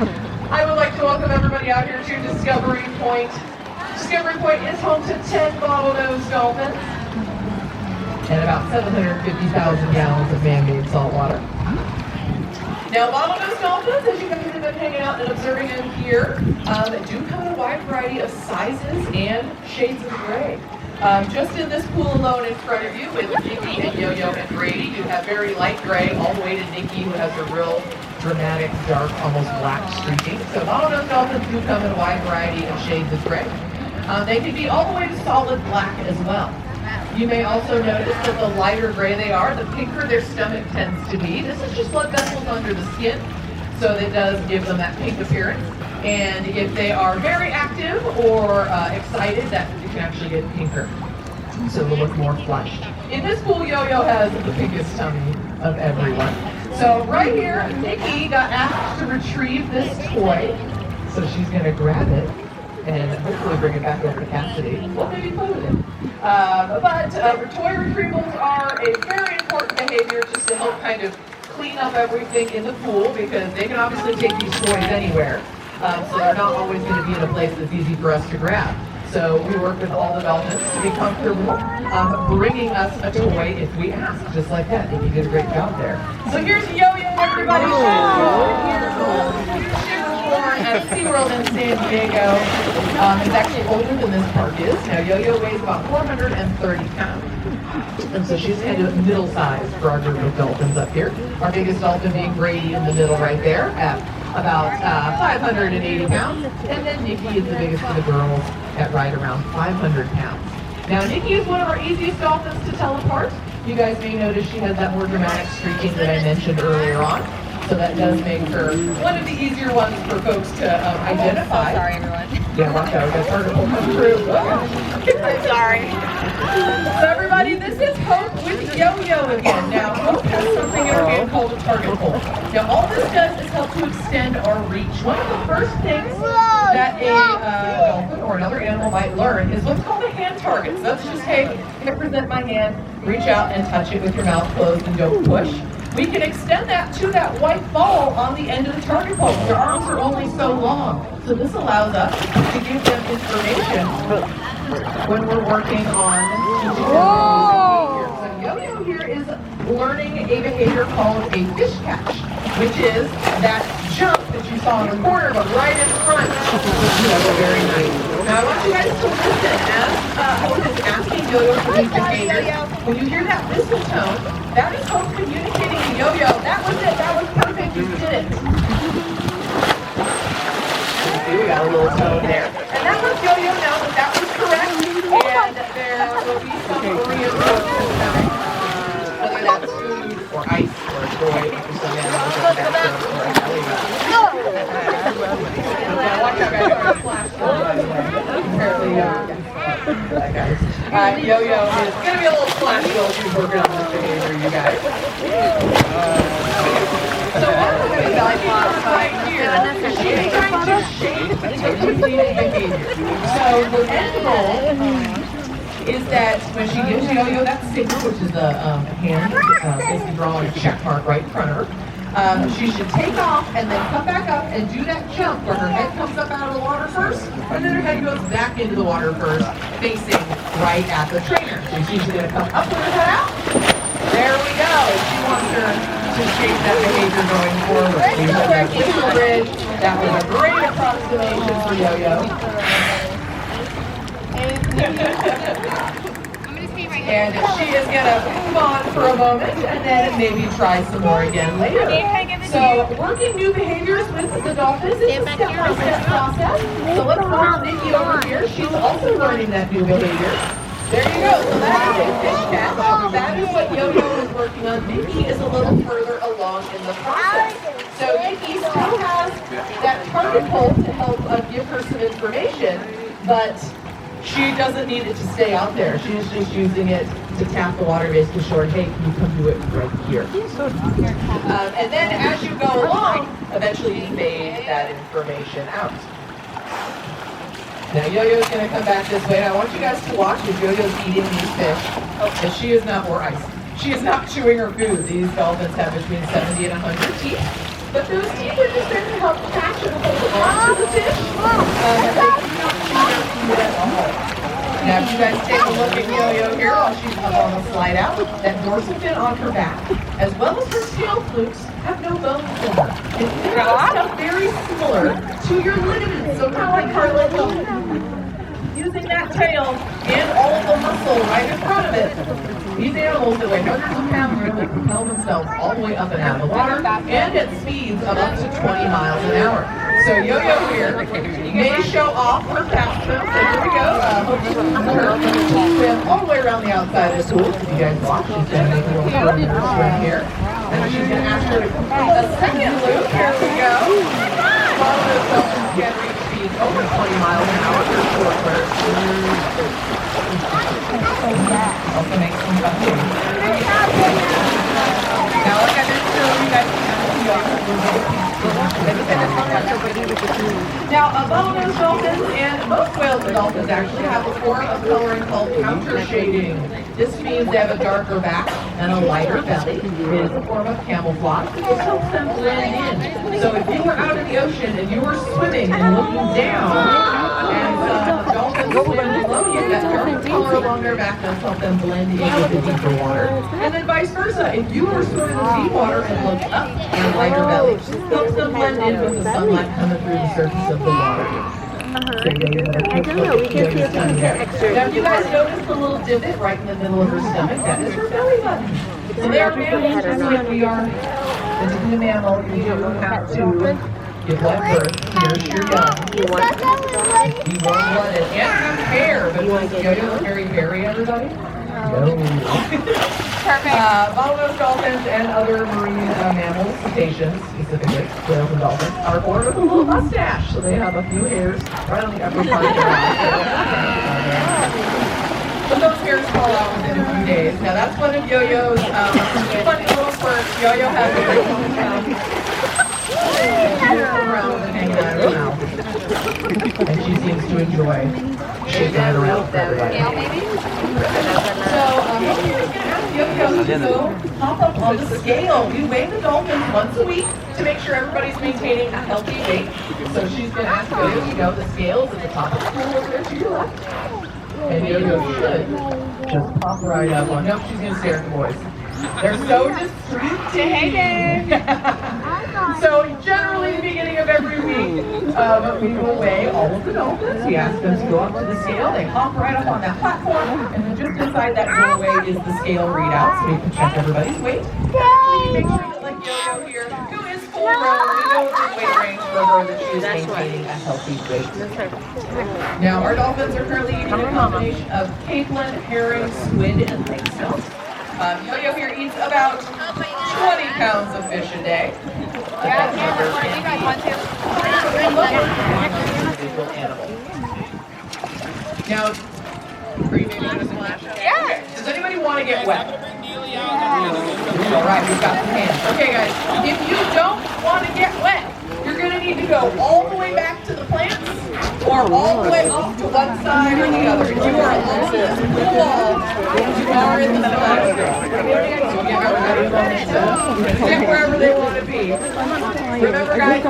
I would like to welcome everybody out here to Discovery Point. Discovery Point is home to 10 bottlenose dolphins and about 750,000 gallons of man-made salt water. Now, bottlenose dolphins, as you guys have been hanging out and observing them here, do come in a wide variety of sizes and shades of gray. Just in this pool alone in front of you with Nikki and Yoyo and Brady, you have very light gray all the way to Nikki, who has a real dramatic, dark, almost black streaking. So bottlenose dolphins do come in a wide variety of shades of gray. They can be all the way to solid black as well. You may also notice that the lighter gray they are, the pinker their stomach tends to be. This is just blood vessels under the skin, so it does give them that pink appearance. And if they are very active or excited, that you can actually get pinker, so it'll look more flushed. In this pool, Yoyo has the biggest tummy of everyone. So right here, Nikki got asked to retrieve this toy, so she's going to grab it and hopefully bring it back over to Cassidy. Well, maybe play with it. But toy retrievals are a very important behavior just to help kind of clean up everything in the pool, because they can obviously take these toys anywhere. So they're not always going to be in a place that's easy for us to grab. So we work with all the dolphins to be comfortable bringing us a toy if we ask, just like that. I think you did a great job there. So here's Yoyo, everybody. She's 4 years old. She was born at SeaWorld in San Diego. It's actually older than this park is. Now Yoyo weighs about 430 pounds. And so she's kind of middle-sized for our group of dolphins up here. Our biggest dolphin being Brady in the middle right there at about 580 pounds. And then Nikki is the biggest of the girls at right around 500 pounds. Now Nikki is one of our easiest dolphins to tell apart. You guys may notice she has that more dramatic streaking that I mentioned earlier on. So that does make her one of the easier ones for folks to identify. Sorry, everyone. Yeah, watch out, we got particle come through. I'm sorry. So everybody, this is Hope with Yoyo again. Now, Hope has something in her hand called a target pole. Now, all this does is help to extend our reach. One of the first things that a dolphin or another animal might learn is what's called a hand target. So that's just, hey, I present my hand, reach out and touch it with your mouth closed and don't push. We can extend that to that white ball on the end of the target pole. Their arms are only so long. So this allows us to give them information when we're working on teaching them behavior. So Yoyo here is learning a behavior called a fish catch, which is that jump that you saw in the corner, but right in front. Very nice. Now I want you guys to listen as Hope is asking Yoyo for these behaviors. When you hear that whistle tone, that is Hope communicating to Yoyo. That was it. That was perfect. You did it. See, we got a little tone there. And that lets Yoyo know that that was correct. And there will be some reinforcement coming. Whether that's food or ice or a toy or something. Watch out, guys. Apparently, guys. Yoyo is going to be a little flashy while she's working on this behavior, you guys. So one of the things I want right here is she's trying to shape the completed behavior. So the end goal is that when she gives Yoyo that signal, which is the hand, basically drawing a check mark right in front of her, she should take off and then come back up and do that jump where her head comes up out of the water first, and then her head goes back into the water first, facing right at the trainer. So she's going to come up with her head out. There we go. She wants her to shape that behavior going forward. We have that little bridge. That was a great approximation for Yoyo. And she is going to move on for a moment and then maybe try some more again later. So working new behaviors with the dolphins is a step-by-step process. So let's watch Nikki over here. She's also learning that new behavior. There you go. So that is a fish catch. That is what Yoyo is working on. Nikki is a little further along in the process. So Nikki still has that target pole to help give her some information, but she doesn't need it to stay out there. She's just using it to tap the water base to show her, hey, can you come do it right here? And then as you go along, eventually you fade that information out. Now Yoyo's going to come back this way, and I want you guys to watch as Yoyo's eating these fish. And she is not, or ice. She is not chewing her food. These dolphins have between 70 and 100 teeth. But those teeth are just there to help catch and hold on to the fish. And they do not chew their food at all. Now, if you guys take a look at Yoyo here while she's up on the slide out, that dorsal fin on her back, as well as her scale flukes, have no bones in them. It's stuff very similar to your ligaments, so kind of like cartilage. Using that tail and all of the muscle right in front of it, these animals that weigh hundreds of pounds are able to propel themselves all the way up and out of the water and at speeds of up to 20 miles an hour. So Yoyo here may show off her fast swim. So here we go. Hope you can swim all the way around the outside of the pool. If you guys watch, she's going to make a little further swim here. And she's going to ask her to complete a second loop. Here we go. Follow those dolphins can reach speeds over 20 miles an hour for short bursts. Also makes some fun too. Now, like I mentioned earlier, you guys can now, bottlenose dolphins and most whales and dolphins actually have a form of coloring called counter shading. This means they have a darker back and a lighter belly. It is a form of camouflage. It helps them blend in. So if you were out in the ocean and you were swimming and looking down, and dolphins swim below you, that darker color along their back does help them blend in with the deeper water. And then vice versa, if you were swimming in deep water and looked up and a lighter belly, helps them blend in with the sunlight coming through the surface of the water. I don't know, we can see if we can get extra. Now, if you guys notice the little divot right in the middle of her stomach, that is her belly button. So they are mammals just like we are. This is a mammal. You don't have to give live birth. Here's your young. You want Be warm-blooded and have hair. But does Yoyo look very hairy, everybody? No. Perfect. Bottlenose dolphins and other marine mammals, cetaceans specifically, whales and dolphins, are born with a little mustache, so they have a few hairs right on the upper part of their body. But those hairs fall out within a few days. Now that's one of Yoyo's funny little quirks. Yoyo has a very long around and hanging out of her mouth. And she seems to enjoy shaking it around for everybody. So, hopefully we can ask Yoyo to go hop up on the scale. We weigh the dolphins once a week to make sure everybody's maintaining a healthy weight. So she's going to ask Yoyo to go. The scale is at the top of the pool over there to your left. And Yoyo should just pop right up on. Nope, she's going to stare at the boys. They're so distracting. So generally, the beginning of every week, we will weigh all of the dolphins. We ask them to go up to the scale. They hop right up on that platform, and then just inside that doorway is the scale readout, so we can check everybody's weight. We make sure that, like Yoyo here, who is full grown, we know the weight range for her that she is maintaining a healthy weight. Now, our dolphins are currently eating a combination of capelin, herring, squid, and lake smelts. Yoyo here eats about 20 pounds of fish a day. Yeah, you guys want to? Now, are you maybe going to splash? Yeah. Does anybody want to get wet? All right, we've got some hands. Okay, guys, if you don't want to get wet, you're going to need to go all the way back to the plants or all the way off to one side or the other. If you are along this wall, you are in the splash zone. So give everybody a moment to get wherever they want to be. Remember, guys,